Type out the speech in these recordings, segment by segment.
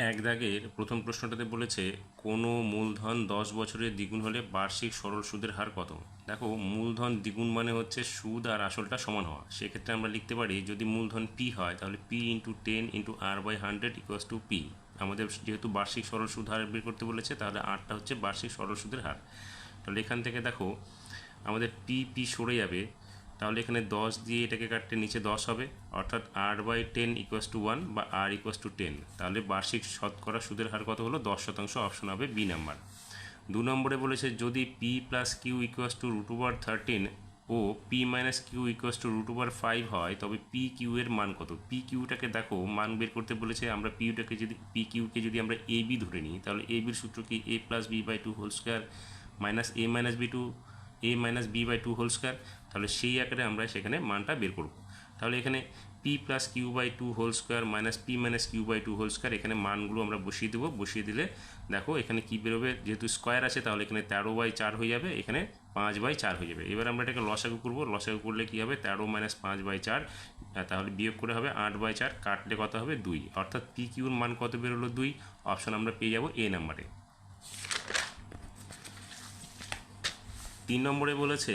এক দাগের প্রথম প্রশ্নটাতে বলেছে কোনো মূলধন 10 বছরের দ্বিগুণ হলে বার্ষিক সরল সুদের হার কত। দেখো, মূলধন দ্বিগুণ মানে হচ্ছে সুদ আর আসলটা সমান হওয়া। সেক্ষেত্রে আমরা লিখতে পারি যদি মূলধন পি হয় তাহলে P into 10 × R/100 equals to P. আমাদের যেহেতু বার্ষিক সরল সুদ হার বের করতে বলেছে তাহলে আরটা হচ্ছে বার্ষিক সরল সুদের হার। তাহলে এখান থেকে দেখো আমাদের পি সরে যাবে, তাহলে এখানে 10 দিয়ে এটাকে কাটতে নিচে 10 হবে, অর্থাৎ R/10 ইকুয়ালস টু 1 বা R ইকুয়ালস টু 10। তাহলে বার্ষিক শতকরা সুদের হার কত হলো? 10%। অপশন হবে বি নাম্বার। 2 নম্বরে বলেছে যদি P plus Q equals to √13 ও P minus Q equals to √5 হয় তবে পি কিউ এর মান কত। পি কিউটাকে দেখো মান বের করতে বলেছে, আমরা পি কিউকে যদি আমরা এ বি ধরে নিই তাহলে এ বির সূত্র কি a plus B by 2 whole square minus A minus B by 2 whole square. তাহলে সেই আকারে আমরা সেখানে মানটা বের করব। তাহলে এখানে P plus Q by 2 whole square minus P minus Q by 2 whole square, এখানে মানগুলো আমরা বসিয়ে দেবো। বসিয়ে দিলে দেখো এখানে কী বেরোবে, যেহেতু স্কোয়ার আছে তাহলে এখানে 13/4 হয়ে যাবে, এখানে 5/4 হয়ে যাবে। এবার আমরা এটাকে লসাগু করবো। লসাগু করলে কী হবে? 13 মাইনাস 5/4, তাহলে বিয়োগ করে হবে 8/4, কাটলে কত হবে? 2। অর্থাৎ পি কিউর মান কত বেরোলো? 2। অপশন আমরা পেয়ে যাব এ নাম্বারে। 3 নম্বরে বলেছে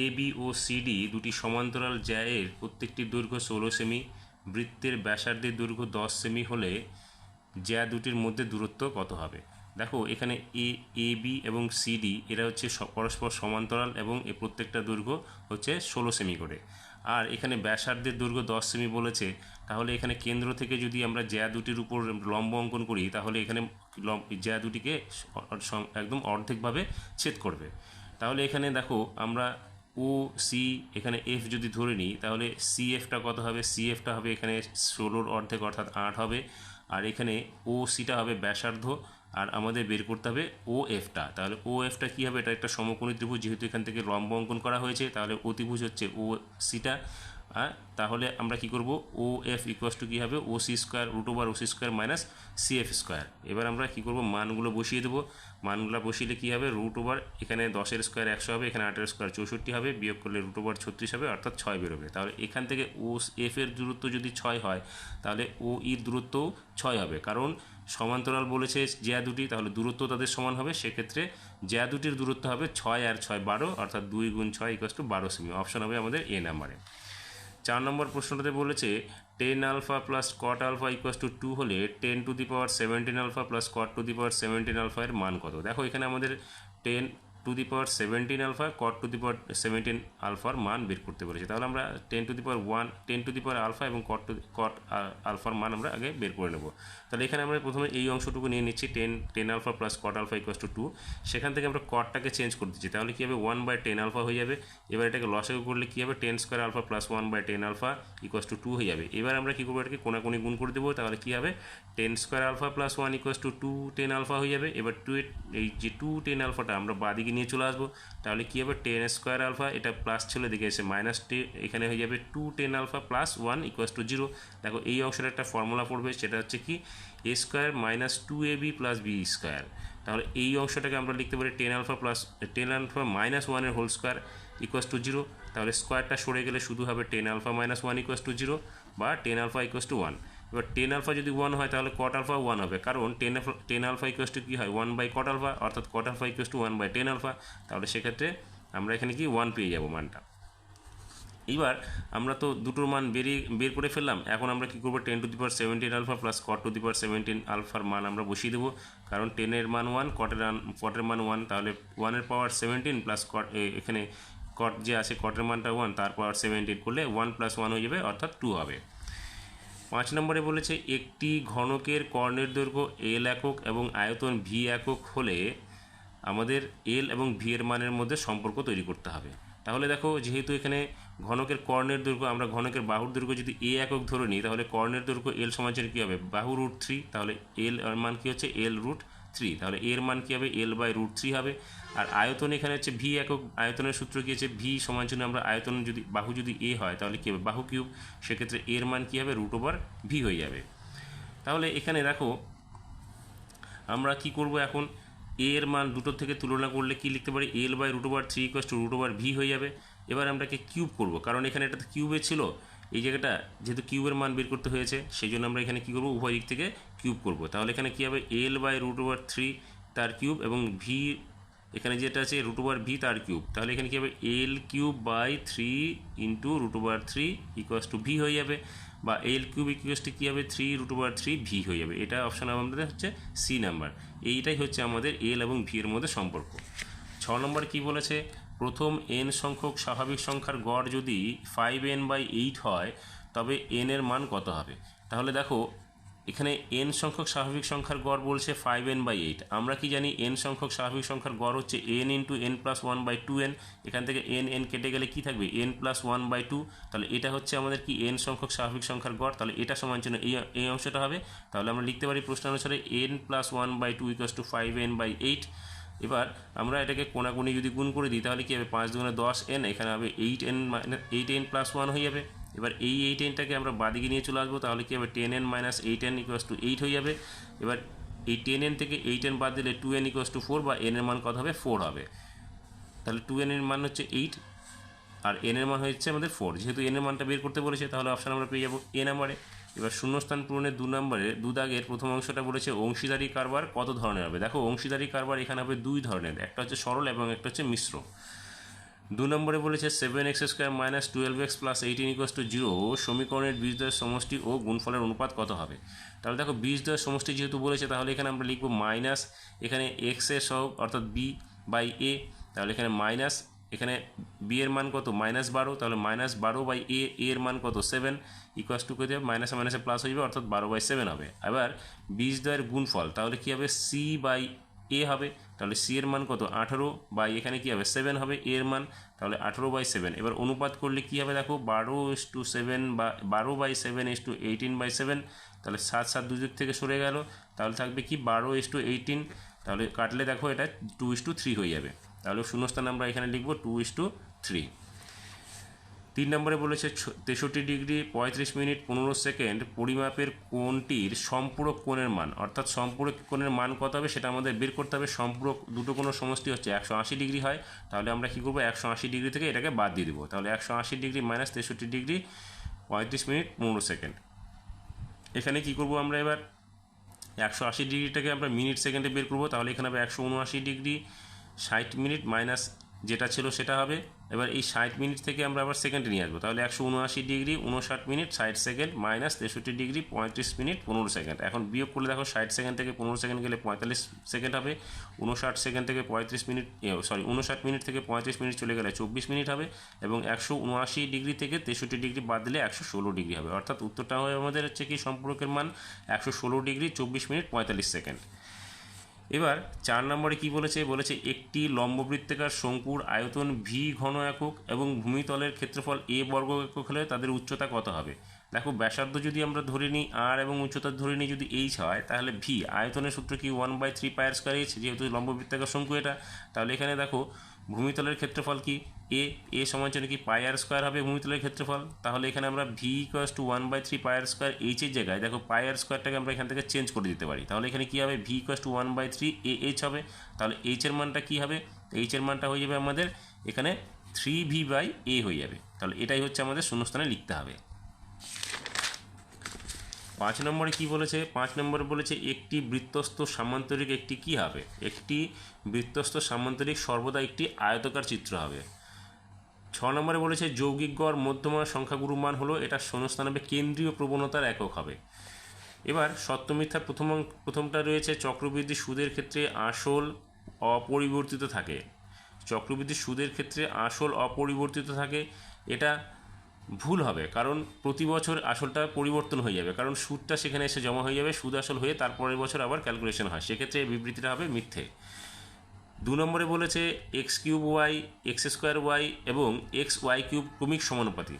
এ বি ও সিডি দুটি সমান্তরাল জ্যায়ের প্রত্যেকটির দৈর্ঘ্য 16 সেমি, বৃত্তের ব্যাসার্ধের দৈর্ঘ্য 10 সেমি হলে জ্যা দুটির মধ্যে দূরত্ব কত হবে। দেখো এখানে এ বি এবং সিডি এরা হচ্ছে পরস্পর সমান্তরাল এবং এ প্রত্যেকটা দৈর্ঘ্য হচ্ছে 16 সেমি করে। আর এখানে ব্যাসার্ধের দৈর্ঘ্য 10 সেমি বলেছে, তাহলে এখানে কেন্দ্র থেকে যদি আমরা জ্যা দুটির উপর লম্ব অঙ্কন করি তাহলে এখানে জ্যা দুটিকে একদম অর্ধেকভাবে ছেদ করবে। তাহলে এখানে দেখো আমরা ও সি এখানে এফ যদি ধরে নিই তাহলে সি এফটা কত হবে? সি এফটা হবে এখানে 16 অর্ধেক অর্থাৎ 8 হবে। আর এখানে ও সিটা হবে ব্যাসার্ধ, আর আমাদের বের করতে হবে ও এফটা। তাহলে ও এফটা কী হবে? এটা একটা সমকোণী ত্রিভুজ, যেহেতু এখান থেকে লম্ব অঙ্কন করা হয়েছে তাহলে অতিভুজ হচ্ছে ও সিটা। তাহলে আমরা কি করব? ও এফ ইকুয়ালস টু কী হবে? ও সি স্কোয়ার √ও C square minus C F square. এবার আমরা কী করব? মানগুলো বসিয়ে দেবো। মানগুলো বসিয়ে কী হবে? √, এখানে 10-এর স্কোয়ার 100 হবে, এখানে 8-এর স্কোয়ার 64 হবে, বিয়োগ করলে √36 হবে, অর্থাৎ 6 বেরোবে। তাহলে এখান থেকে ও এফ এর দূরত্ব যদি 6 হয় তাহলে ও ইর দূরত্বও 6 হবে, কারণ সমান্তরাল বলেছে জ্যা দুটি, তাহলে দূরত্ব তাদের সমান হবে। সেক্ষেত্রে জ্যা দুটির দূরত্ব হবে 6 আর 6 12, অর্থাৎ 2 × 6 ইকুয়ালস টু 12 সেমি। অপশন হবে আমাদের এ নাম্বারে। 4 নম্বর প্রশ্নটাতে বলেছে 10 alpha plus cot alpha equals to 2 হলে 10⁻17 আলফা প্লাস কট 17 আলফা এর মান কত। দেখো এখানে আমাদের 10⁻17 আলফা কট 17 আলফার মান বের করতে বলেছে। তাহলে আমরা 10⁻1 আলফা এবং কট আলফার মান আমরা আগে বের করে নেব। তাহলে এখানে আমরা প্রথমে এই অংশটুকু নিয়ে নিচ্ছি 10 alpha plus cot alpha equals to 2। সেখান থেকে আমরা কটটাকে চেঞ্জ করে দিচ্ছি, তাহলে কী হবে? 1/10 আলফা হয়ে যাবে। এবার এটাকে লসাগু করলে কী হবে? 10 square alpha plus 1/10 alpha equals to 2 হয়ে যাবে। এবার আমরা কী করবো? এটাকে কোনাকুনি গুণ করে দেবো, তাহলে কী হবে? 10 square alpha plus 1 equals to 210 alpha হয়ে যাবে। এবার এই যে 210 আলফাটা আমরা বাদিকে নিয়ে চলে আসবো, তাহলে কী হবে? 10 স্কোয়ার আলফা, এটা প্লাস ছিল দিকে এসে মাইনাস 10, এখানে হয়ে যাবে 210 আলফা প্লাস 1 ইকুয়ালস টু 0। দেখো এই অংশের একটা ফর্মুলা পড়বে, সেটা হচ্ছে কি A square minus 2ab plus B square. তাহলে এই অংশটাকে আমরা লিখতে পারি 10 আলফা মাইনাস 1 এর হোল স্কোয়ার ইকুয়ালস টু 0। তাহলে স্কোয়ারটা সরে গেলে শুধু হবে 10 আলফা মাইনাস 1 ইকুয়ালস টু 0 বা 10 আলফা ইকুয়ালস টু 1। এবার 10 আলফা যদি 1 হয় তাহলে কট আলফা 1 হবে, কারণ 10 আলফা ইকুয়ালস টু কী হয়? 1/কট আলফা, অর্থাৎ cot alpha equals to 1/10 alpha. তাহলে সেক্ষেত্রে আমরা এখানে কি 1 পেয়ে যাব মানটা। এবার আমরা তো দুটোর মান বের করে ফেললাম। এখন আমরা কী করবো? 10⁻17 আলফা প্লাস কট 17 আলফার মান আমরা বসিয়ে দেবো, কারণ 10-এর মান 1, কটের মান 1, তাহলে 1-এর পাওয়ার 17 প্লাস কট, এখানে কট যে আছে কটের মানটা 1, তার পাওয়ার 17 করলে 1 + 1 হয়ে যাবে, অর্থাৎ 2 হবে। 5 নম্বরে বলেছে একটি ঘনকের কর্ণের দৈর্ঘ্য এল একক এবং আয়তন ভি একক হলে আমাদের এল এবং ভি এর মানের মধ্যে সম্পর্ক তৈরি করতে হবে। তাহলে দেখো যেহেতু এখানে ঘনকের কর্ণের দৈর্ঘ্য, আমরা ঘনকের বাহুর দৈর্ঘ্য যদি এ একক ধরে নিই তাহলে কর্ণের দৈর্ঘ্য এল সমানের কী হবে? বাহু √3। তাহলে এল এর মান কী হচ্ছে? L√3। তাহলে এর মান কী হবে? L/√3 হবে। আর আয়তন এখানে হচ্ছে ভি একক, আয়তনের সূত্র কী হচ্ছে? ভি সমান আমরা আয়তন যদি বাহু যদি এ হয় তাহলে কী হবে? বাহু কিউব। সেক্ষেত্রে এর মান কী হবে? √v হয়ে যাবে। তাহলে এখানে দেখো আমরা কি করব? এখন এর মান দুটোর থেকে তুলনা করলে কি লিখতে পারি? L/√3 = √v হয়ে যাবে। এবার আমরা কিউব করব, কারণ এখানে এটা তো কিউবে ছিল, এই জায়গাটা যেহেতু কিউবের মান বের করতে হয়েছে সেই জন্য আমরা এখানে কী করবো, উভয় দিক থেকে কিউব করব। তাহলে এখানে কী হবে, L/√3 তার কিউব এবং ভি এখানে যেটা আছে √v তার কিউব। তাহলে এখানে কী হবে, L³/3 × √3 = v হয়ে যাবে, বা L³ কী হবে 3√3 v হয়ে যাবে। এটা অপশান আমাদের হচ্ছে সি নাম্বার। এইটাই হচ্ছে আমাদের এল এবং ভি এর মধ্যে সম্পর্ক। 6 নম্বর কী বলেছে, প্রথম n সংখ্যক স্বাভাবিক সংখ্যার গড় যদি 5n/8 হয় তবে n এর মান কত হবে। তাহলে দেখো এখানে n সংখ্যক স্বাভাবিক সংখ্যার গড় বলছে 5n/8। আমরা কি জানি n সংখ্যক স্বাভাবিক সংখ্যার গড় হচ্ছে n × n+1/2n। এখান থেকে n কেটে গেলে কি থাকবে, n+1/2। তাহলে এটা হচ্ছে আমাদের কি n সংখ্যক স্বাভাবিক সংখ্যার গড়। তাহলে এটা সমান জন্য এই অংশটা হবে। তাহলে আমরা লিখতে পারি প্রশ্ন অনুসারে n+1/2 = 5n/8। এবার আমরা এটাকে কোণাকুণি যদি গুণ করে দিই তাহলে কী হবে, 5 × 10n, এখানে হবে 8n + 1 হয়ে যাবে। এবার এই 8nটাকে আমরা বাদিকে নিয়ে চলে আসবো, তাহলে কী হবে 10n - 8n = 8 হয়ে যাবে। এবার এই 10n থেকে 8n বাদ দিলে 2n = 4, বা n এর মান কত হবে, 4 হবে। তাহলে 2n এর মান হচ্ছে 8 আর n এর মান হচ্ছে আমাদের 4। যেহেতু n এর মানটা বের করতে বলেছে তাহলে অপশান আমরা পেয়ে যাবো এ নাম্বারে। এবার শূন্যস্থান পূরণের 2 নম্বরে 2 দাগের প্রথম অংশটা বলেছে অংশীদারি কারবার কত ধরনের হবে। দেখো অংশীদারি কারবার এখানে হবে 2 ধরনের, একটা হচ্ছে সরল এবং একটা হচ্ছে মিশ্র। 2 নম্বরে বলেছে 7x² - 12x + 18 = 0 সমীকরণের বীজদ্বয়ের সমষ্টি ও গুণফলের অনুপাত কত হবে। তাহলে দেখো বীজদ্বয়ের সমষ্টি যেহেতু বলেছে তাহলে এখানে আমরা লিখব মাইনাস, এখানে x এর সহগ অর্থাৎ b/a। তাহলে এখানে মাইনাস, এখানে b এর মান কত, -12। তাহলে -12/a, এর মান কত 7 = কত হবে, মাইনাসে মাইনাসে প্লাস হয়ে যাবে অর্থাৎ 12/7 হবে। আবার বীজদ্বয়ের গুণফল তাহলে কী হবে, c/a হবে। তাহলে c এর মান কত 18, বা এখানে কী হবে 7 হবে এর মান, তাহলে 18/7। এবার অনুপাত করলে কী হবে, দেখো 12:7 বা 12/7 = 18/7। তাহলে 7 7 দুই দিক থেকে সরে গেল, তাহলে থাকবে কি 12:18। তাহলে কাটলে দেখো এটা 2:3 হয়ে যাবে। তাহলে শূন্যস্থান আমরা এখানে লিখব 2:3। 3 নম্বরে বলেছে 63 ডিগ্রি 35 মিনিট 15 সেকেন্ড পরিমাপের কোণটির সম্পূরক কোণের মান, অর্থাৎ সম্পূরক কোণের মান কত হবে সেটা আমাদের বের করতে হবে। সম্পূরক দুটো কোণের সমষ্টি হচ্ছে 180 ডিগ্রি হয়। তাহলে আমরা কী করবো, 180 ডিগ্রি থেকে এটাকে বাদ দিয়ে দেবো। তাহলে 180 ডিগ্রি - 63 ডিগ্রি 35 মিনিট 15 সেকেন্ড। এখানে কী করবো আমরা, এবার 180 ডিগ্রিটাকে আমরা মিনিট সেকেন্ডে বের করবো। তাহলে এখানে হবে 179 ডিগ্রি 60 মিনিট মাইনাস যেটা ছিল সেটা হবে। এবার এই 60 মিনিট থেকে আমরা আবার সেকেন্ডে নিয়ে আসবো। তাহলে 179 degree 59 minute 60 second minus 63 degree 35 minute 15 second. এখন বিয়োগ করলে দেখো 60 সেকেন্ড থেকে 15 সেকেন্ড গেলে 45 সেকেন্ড হবে। 59 সেকেন্ড থেকে 35 মিনিট 59 মিনিট থেকে 35 মিনিট চলে গেলে 24 মিনিট হবে। এবং 179 ডিগ্রি থেকে 63 ডিগ্রি বাদ দিলে 116 ডিগ্রি হবে। অর্থাৎ উত্তরটা হবে আমাদের হচ্ছে কি, সম্পর্কের মান 116 ডিগ্রি 24 মিনিট 45 সেকেন্ড। এবার 4 নম্বরে কি বলেছে একটি লম্ববৃত্তাকার শঙ্কুর আয়তন ভি ঘন একক এবং ভূমিতলের ক্ষেত্রফল এ বর্গ একক হলে তাদের উচ্চতা কত হবে। দেখো ব্যাসার্ধ যদি আমরা ধরে নিই আর এবং উচ্চতা ধরে নিই যদি এইচ হয়, তাহলে ভি আয়তনের সূত্র কি 1/3 πr²h, যেহেতু লম্ববৃত্তাকার শঙ্কু এটা। তাহলে এখানে দেখো ভূমিতলের ক্ষেত্রফল কি এ সমান কি πr² হবে ভূমিতলের ক্ষেত্রফল। তাহলে এখানে আমরা ভি = 1/3 πr² এইচ এর জায়গায় দেখো πr² আমরা এখান থেকে চেঞ্জ করে দিতে পারি। তাহলে এখানে কি হবে, ভি = 1/3 ah হবে। তাহলে এইচ এর মানটা কি হবে, এইচ এর মানটা হয়ে যাবে আমাদের এখানে 3v/a হয়ে যাবে। তাহলে এটাই হচ্ছে আমাদের শূন্যস্থানে লিখতে হবে। 5 নম্বরে কি বলেছে, 5 নম্বরে বলেছে একটি বৃত্তস্থ সামান্তরিক একটি কি হবে, একটি বৃত্তস্থ সামান্তরিক সর্বদা একটি আয়তাকার চিত্র হবে। 6 নম্বরে বলেছে যৌগিক গড় মধ্যমা সংখ্যাগুরু মান হলো, এটা শূন্যস্থান হবে কেন্দ্রীয় প্রবণতার একক হবে। এবার সত্য মিথ্যা প্রথমটা রয়েছে চক্রবৃদ্ধি সুদের ক্ষেত্রে আসল অপরিবর্তিত থাকে। চক্রবৃদ্ধি সুদের ক্ষেত্রে আসল অপরিবর্তিত থাকে, এটা ভুল হবে, কারণ প্রতি বছর আসলটা পরিবর্তন হয়ে যাবে, কারণ সুদটা সেখানে এসে জমা হয়ে যাবে, সুদ আসল হয়ে তারপরের বছর আবার ক্যালকুলেশন হয়, সেক্ষেত্রে এই বিবৃতিটা হবে মিথ্যে। 2 নম্বরে বলেছে x³ x² এবং xy³ ক্রমিক সমানুপাতি।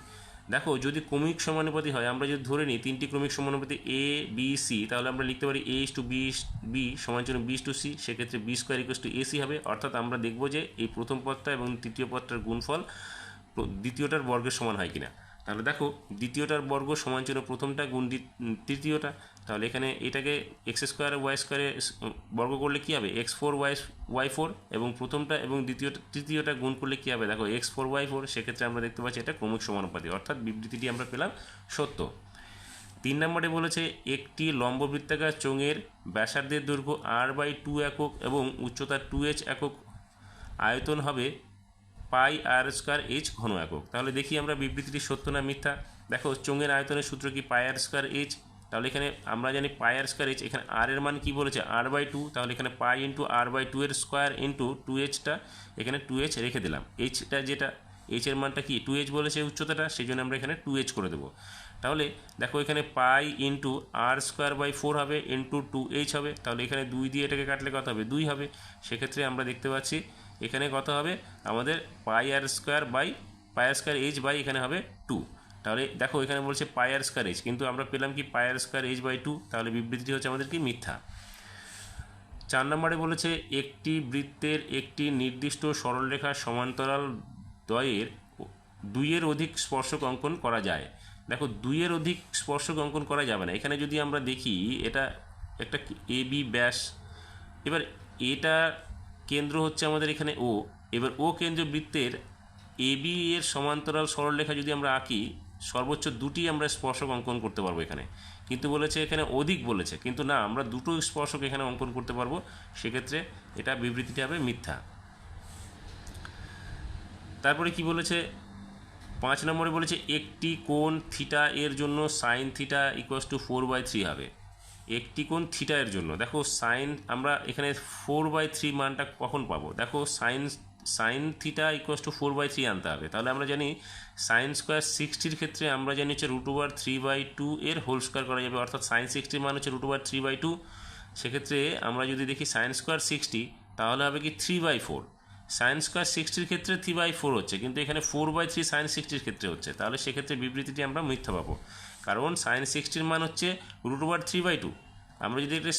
দেখো যদি ক্রমিক সমানুপাতি হয়, আমরা যদি ধরে নিই 3টি ক্রমিক সমানুপাতি a b c, তাহলে আমরা লিখতে পারি a:b সমান b:c, সেক্ষেত্রে b² = ac হবে। অর্থাৎ আমরা দেখব যে এই প্রথম পদটা এবং তৃতীয় পদটার গুণফল দ্বিতীয়টার বর্গের সমান হয় কিনা। তাহলে দেখো দ্বিতীয়টার বর্গ সমান প্রথমটা গুণ তৃতীয়টা, তাহলে এখানে এটাকে এক্স স্কোয়ার ওয়াই স্কোয়ারে বর্গ করলে কী হবে এক্স ফোর ওয়াই ফোর, এবং প্রথমটা এবং তৃতীয়টা গুণ করলে কী হবে দেখো এক্স ফোর ওয়াই ফোর। সেক্ষেত্রে আমরা দেখতে পাচ্ছি এটা ক্রমিক সমানুপাতি, অর্থাৎ বিবৃতিটি আমরা পেলাম সত্য। 3 নম্বরে বলেছে একটি লম্ববৃত্তাকার চোঙের ব্যাসার্ধের দৈর্ঘ্য r/2 একক এবং উচ্চতা 2h একক, আয়তন হবে πr²h ঘন একক। তাহলে দেখি আমরা বিবৃতিটি সত্য না মিথ্যা। দেখো চোঙের আয়তনের সূত্র কি πr²h, তাহলে এখানে আমরা জানি πr²h, এখানে r এর মান কি বলেছে r/2, তাহলে এখানে পাই ইন্টু r/2 এর স্কোয়ার ইন্টু 2hটা, এখানে 2h রেখে দিলাম। এইচটা যেটা এইচ এর মানটা কি 2h বলেছে উচ্চতাটা, সেই জন্য আমরা এখানে 2h করে দেবো। তাহলে দেখো এখানে পাই ইন্টু r²/4 হবে ইন্টু 2h হবে, তাহলে এখানে 2 দিয়ে এটাকে কাটলে কত হবে 2 হবে। সেক্ষেত্রে আমরা দেখতে পাচ্ছি এখানে কত হবে আমাদের πr²h বাই এখানে হবে 2। তাহলে দেখো এখানে বলছে πr²h, কিন্তু আমরা পেলাম কি πr²h/2, তাহলে বিবৃতিটি হচ্ছে আমাদের কি মিথ্যা। 4 নম্বরে বলেছে একটি বৃত্তের একটি নির্দিষ্ট সরলরেখার সমান্তরাল দুইয়ের অধিক স্পর্শক অঙ্কন করা যায়। দেখো 2-এর অধিক স্পর্শক অঙ্কন করা যাবে না। এখানে যদি আমরা দেখি এটা একটা এ বি ব্যাস, এবার এটা কেন্দ্র হচ্ছে আমাদের এখানে ও, এবার ও কেন্দ্র বৃত্তের এ বি এর সমান্তরাল সরলরেখা যদি আমরা আঁকি সর্বোচ্চ 2টি আমরা স্পর্শক অঙ্কন করতে পারবো এখানে, কিন্তু বলেছে এখানে অধিক বলেছে, কিন্তু না আমরা 2টো স্পর্শক এখানে অঙ্কন করতে পারবো। সেক্ষেত্রে এটা বিবৃতিটি হবে মিথ্যা। তারপরে কি বলেছে 5 নম্বরে বলেছে একটি কোণ থিটা এর জন্য সাইন থিটা = 4/3 হবে। একটি কোণ থিটা এর জন্য দেখো সাইন আমরা এখানে 4/3 মানটা কখন পাবো, দেখো সাইন থিটা = 4/3 আনতে হবে। তাহলে আমরা জানি সাইন স্কোয়ার 60 ক্ষেত্রে আমরা জানি হচ্ছে √3/2 এর হোল স্কোয়ার করা যাবে, অর্থাৎ সাইন 60 মান হচ্ছে √3/2। সেক্ষেত্রে আমরা যদি দেখি সাইন স্কোয়ার 60 তাহলে হবে কি 3/4। সাইন স্কোয়ার 60-র ক্ষেত্রে 3/4 হচ্ছে, কিন্তু এখানে 4/3 সাইন 60-র ক্ষেত্রে হচ্ছে, তাহলে সেক্ষেত্রে বিবৃতিটি আমরা মিথ্যা পাবো, কারণ সাইন 60-র মান হচ্ছে √3/2। আমরা যদি এটা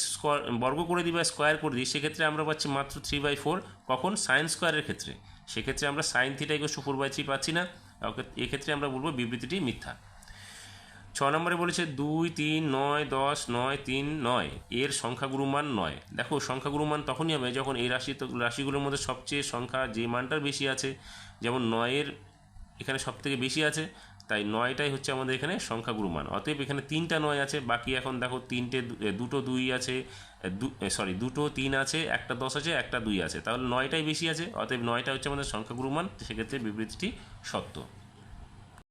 বর্গ করে দিই বা স্কোয়ার করে দিই সেক্ষেত্রে আমরা পাচ্ছি মাত্র 3/4, কখন সাইন স্কোয়ারের ক্ষেত্রে। সেক্ষেত্রে আমরা সাইন থিটা = 4/3 পাচ্ছি না, এক্ষেত্রে আমরা বলবো বিবৃতিটি মিথ্যা। 6 নম্বরে বলেছে 2, 3, 9, 10, 9, 3, 9 এর সংখ্যাগুরু মান 9। দেখো সংখ্যাগুরু মান তখনই হবে যখন এই রাশিগুলোর মধ্যে সবচেয়ে সংখ্যা যে মানটার বেশি আছে, যেমন 9-এর এখানে সবথেকে বেশি আছে, তাই 9টাই হচ্ছে আমাদের এখানে সংখ্যাগুরু মান। অতএব এখানে 3টা 9 আছে, বাকি এখন দেখো দুটো 2 আছে, দুটো 3 আছে, একটা 10 আছে, একটা 2 আছে, তাহলে 9টাই বেশি আছে, অতএব 9টা হচ্ছে আমাদের সংখ্যাগুরু মান। সেক্ষেত্রে বিবৃতিটি সত্য।